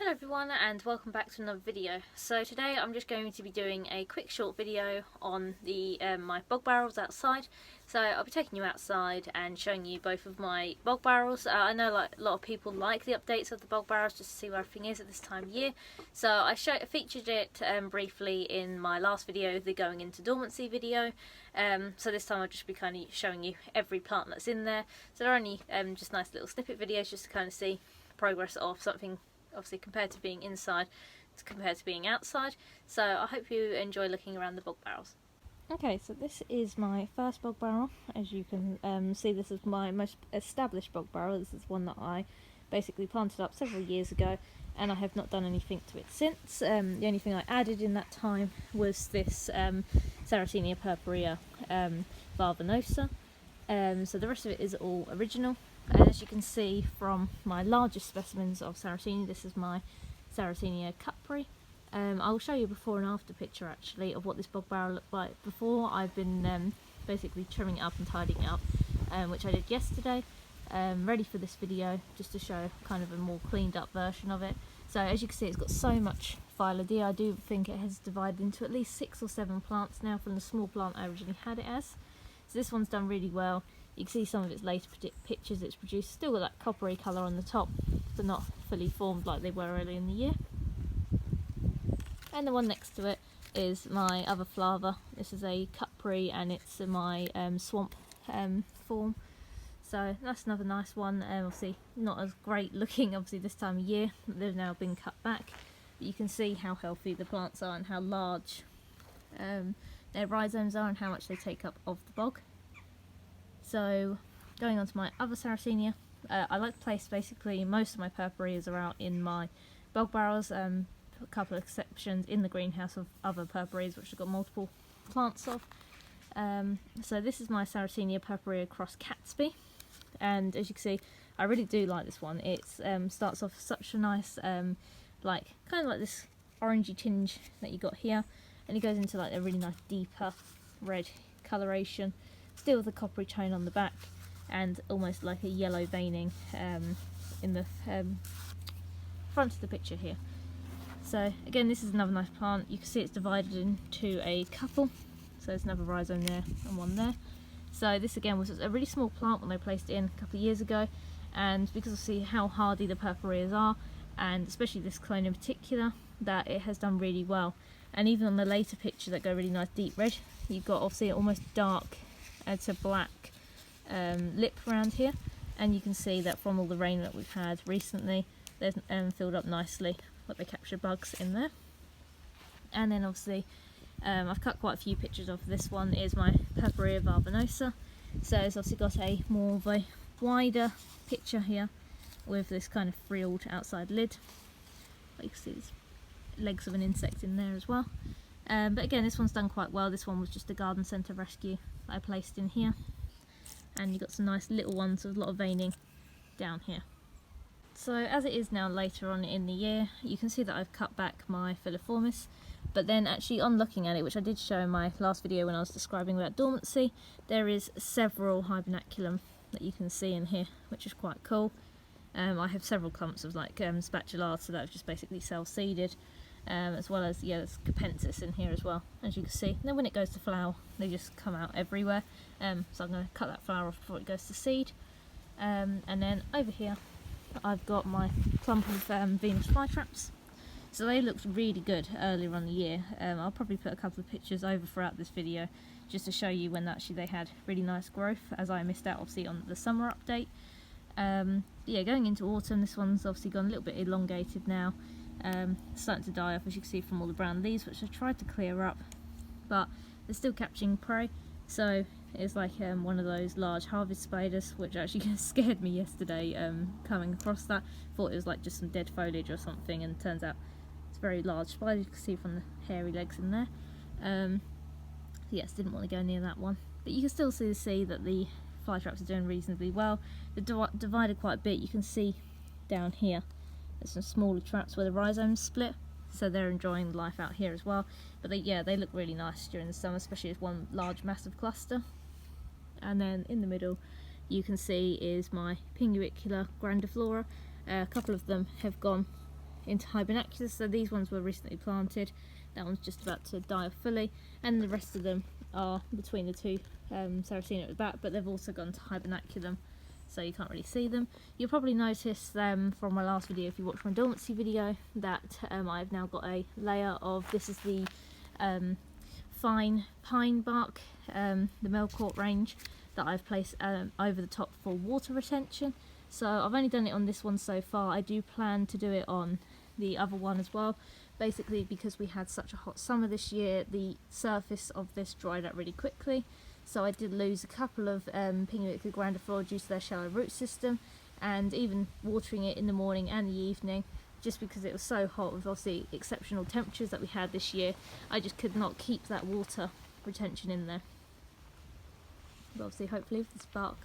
Hello everyone and welcome back to another video. So today I'm just going to be doing a quick short video on the my bog barrels outside. So I'll be taking you outside and showing you both of my bog barrels. I know a lot of people like the updates of the bog barrels just to see where everything is at this time of year. So I featured it briefly in my last video, the going into dormancy video. So this time I'll just be kind of showing you every plant that's in there. So they're only just nice little snippet videos just to kind of see progress of something, obviously compared to being inside compared to being outside. So I hope you enjoy looking around the bog barrels. Okay, so this is my first bog barrel. As you can see, this is my most established bog barrel. This is one that I basically planted up several years ago and I have not done anything to it since. The only thing I added in that time was this Sarracenia purpurea valvanosa. So the rest of it is all original. As you can see from my largest specimens of Sarracenia, this is my Sarracenia capri. I'll show you a before and after picture actually of what this bog barrel looked like before. I've been basically trimming it up and tidying it up, which I did yesterday, ready for this video just to show kind of a more cleaned up version of it. So as you can see, it's got so much phyllodia. I do think it has divided into at least 6 or 7 plants now from the small plant I originally had it as. So this one's done really well. You can see some of its later pictures it's produced. Still got that coppery colour on the top, but not fully formed like they were early in the year. And the one next to it is my other flava. This is a capri and it's my swamp form. So that's another nice one. Obviously not as great looking obviously this time of year. They've now been cut back. But you can see how healthy the plants are and how large their rhizomes are and how much they take up of the bog. So going on to my other Sarracenia, I like to place basically most of my purpureas are out in my bog barrels, a couple of exceptions in the greenhouse of other purpureas which I've got multiple plants of. So this is my Sarracenia purpurea cross Catsby, and as you can see I really do like this one. It starts off such a nice like kind of like this orangey tinge that you got here, and it goes into like a really nice deeper red coloration, still with a coppery tone on the back and almost like a yellow veining in the front of the picture here. So again, this is another nice plant. You can see it's divided into a couple, so there's another rhizome there and one there. So this again was a really small plant when I placed it in a couple of years ago, and because I see how hardy the purpureas are, and especially this clone in particular, that it has done really well. And even on the later picture that go really nice deep red, you've got obviously almost dark to black lip around here, and you can see that from all the rain that we've had recently, they've filled up nicely what they capture bugs in there. And then obviously I've cut quite a few pictures of this one. Is my purpurea valvanosa, so it's obviously got a more of a wider picture here with this kind of frilled outside lid. You can see there's legs of an insect in there as well. But again, this one's done quite well. This one was just a garden centre rescue that I placed in here, and you've got some nice little ones with a lot of veining down here. So as it is now later on in the year, you can see that I've cut back my filiformis, but then actually on looking at it, which I did show in my last video when I was describing about dormancy, there is several hibernaculum that you can see in here, which is quite cool. I have several clumps of like spatulata that I've just basically self-seeded, as well as, yeah, there's capensis in here as well, as you can see. And then when it goes to flower, they just come out everywhere. So I'm going to cut that flower off before it goes to seed. And then over here, I've got my clump of Venus flytraps. So they looked really good earlier on the year. I'll probably put a couple of pictures over throughout this video just to show you when actually they had really nice growth, as I missed out obviously on the summer update. Yeah, going into autumn, this one's obviously gone a little bit elongated now, starting to die off, as you can see from all the brown leaves, which I tried to clear up, but they're still catching prey. So it's like one of those large harvest spiders, which actually scared me yesterday coming across that. Thought it was like just some dead foliage or something, and turns out it's a very large spider. You can see from the hairy legs in there. Yes, didn't want to go near that one, but you can still see that the flytraps are doing reasonably well. They're divided quite a bit. You can see down here there's some smaller traps where the rhizomes split, so they're enjoying life out here as well. But they look really nice during the summer, especially as one large massive cluster. And then in the middle you can see is my Pinguicula grandiflora. A couple of them have gone into hibernacula. So these ones were recently planted, that one's just about to die off fully, and the rest of them are between the two, Sarracenia at the back, but they've also gone to hibernaculum, so you can't really see them. You'll probably notice from my last video, if you watched my dormancy video, that I've now got a layer of, this is the fine pine bark, the Melcourt range, that I've placed over the top for water retention. So I've only done it on this one so far. I do plan to do it on the other one as well. Basically, because we had such a hot summer this year, the surface of this dried up really quickly. So I did lose a couple of hibernacula grandiflora due to their shallow root system, and even watering it in the morning and the evening, just because it was so hot with obviously exceptional temperatures that we had this year, I just could not keep that water retention in there. But obviously, hopefully with this bark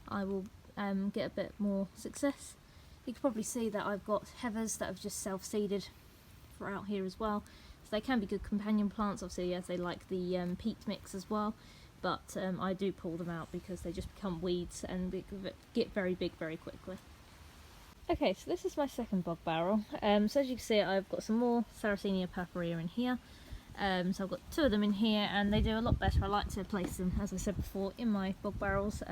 I will get a bit more success. You can probably see that I've got heathers that have just self-seeded throughout here as well, so they can be good companion plants, obviously, as they like the peat mix as well, but I do pull them out because they just become weeds and they get very big very quickly. Okay, so this is my second bog barrel. So as you can see, I've got some more Sarracenia purpurea in here. So I've got two of them in here, and they do a lot better. I like to place them, as I said before, in my bog barrels,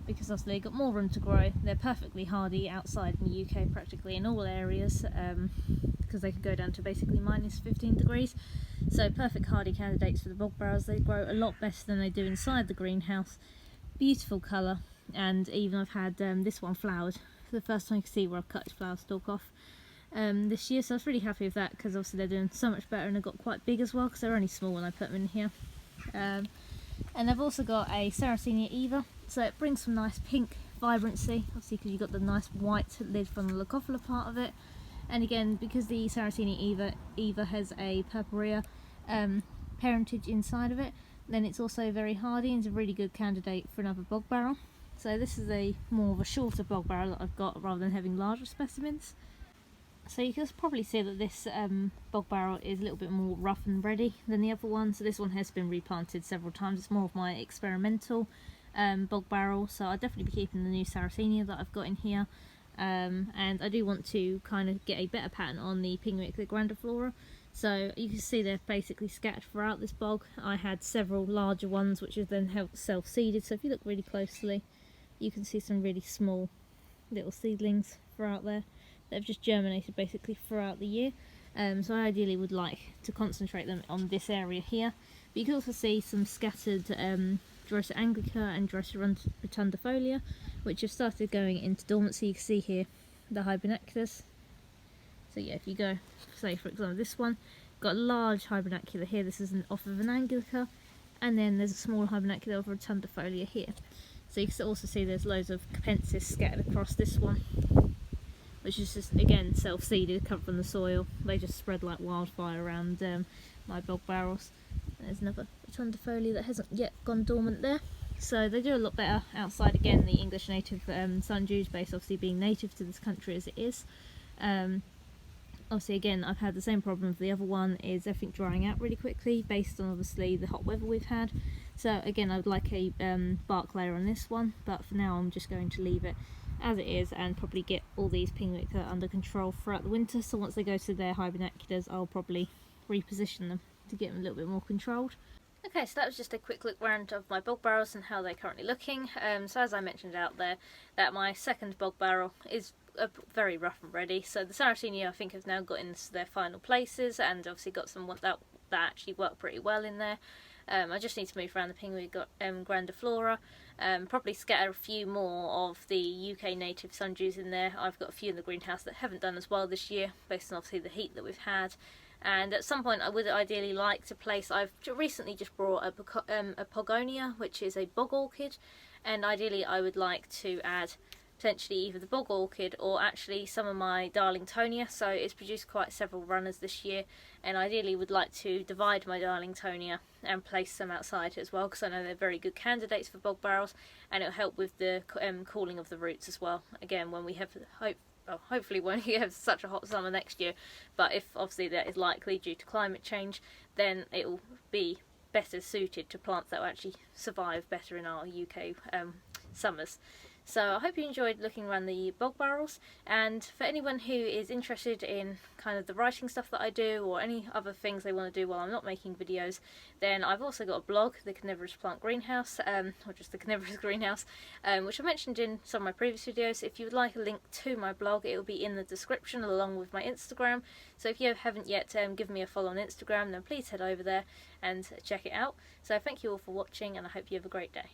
because obviously they've got more room to grow. They're perfectly hardy outside in the UK, practically in all areas, because they can go down to basically minus 15 degrees. So perfect hardy candidates for the bog barrels. They grow a lot better than they do inside the greenhouse. Beautiful colour, and even I've had this one flowered for the first time. You can see where I've cut its flower stalk off this year, so I was really happy with that, because obviously they're doing so much better, and they got quite big as well, because they're only small when I put them in here. And I've also got a Sarracenia Eva, so it brings some nice pink vibrancy, obviously because you've got the nice white lid from the Leucophila part of it. And again, because the Sarracenia Eva has a purpurea parentage inside of it, then it's also very hardy and is a really good candidate for another bog barrel. So this is a more of a shorter bog barrel that I've got, rather than having larger specimens. So you can probably see that this bog barrel is a little bit more rough and ready than the other one. So this one has been replanted several times. It's more of my experimental bog barrel. So I'll definitely be keeping the new Sarracenia that I've got in here. And I do want to kind of get a better pattern on the hibernacula grandiflora. So you can see they're basically scattered throughout this bog. I had several larger ones which have then self-seeded. So if you look really closely, you can see some really small little seedlings throughout there that have just germinated basically throughout the year. So I ideally would like to concentrate them on this area here. But you can also see some scattered Drosera anglica and Drosera rotundifolia, which have started going into dormancy. You can see here the hibernaculus. So yeah, if you go, say for example this one, got a large hibernacula here, this is off of an anglica, and then there's a small hibernacula of rotundifolia here. So you can also see there's loads of capensis scattered across this one, which is just again self-seeded, come from the soil. They just spread like wildfire around my bog barrels. There's another rotundifolia that hasn't yet gone dormant there. So they do a lot better outside. Again, the English native sundews, based obviously being native to this country as it is. Obviously again, I've had the same problem with the other one, is everything drying out really quickly based on obviously the hot weather we've had. So again, I would like a bark layer on this one, but for now I'm just going to leave it as it is and probably get all these hibernacula under control throughout the winter. So once they go to their hibernaculars, I'll probably reposition them to get them a little bit more controlled. Okay, so that was just a quick look round of my bog barrels and how they're currently looking. So as I mentioned out there, that my second bog barrel is very rough and ready. So the Sarracenia I think have now got into their final places, and obviously got some that actually work pretty well in there. I just need to move around the hibernacula grandiflora, probably scatter a few more of the UK native sundews in there. I've got a few in the greenhouse that haven't done as well this year, based on obviously the heat that we've had. And at some point I would ideally like to place, I've recently just brought a pogonia, which is a bog orchid, and ideally I would like to add potentially either the bog orchid or actually some of my Darlingtonia. So it's produced quite several runners this year, and ideally would like to divide my Darlingtonia and place some outside as well, because I know they're very good candidates for bog barrels, and it'll help with the cooling of the roots as well. Again, when we have hopefully when we have such a hot summer next year, but if obviously that is likely due to climate change, then it will be better suited to plants that will actually survive better in our UK summers. So I hope you enjoyed looking around the bog barrels, and for anyone who is interested in kind of the writing stuff that I do or any other things they want to do while I'm not making videos, then I've also got a blog, the Carnivorous Plant Greenhouse, or just the Carnivorous Greenhouse, which I mentioned in some of my previous videos. If you would like a link to my blog, it will be in the description along with my Instagram. So if you haven't yet given me a follow on Instagram, then please head over there and check it out. So thank you all for watching, and I hope you have a great day.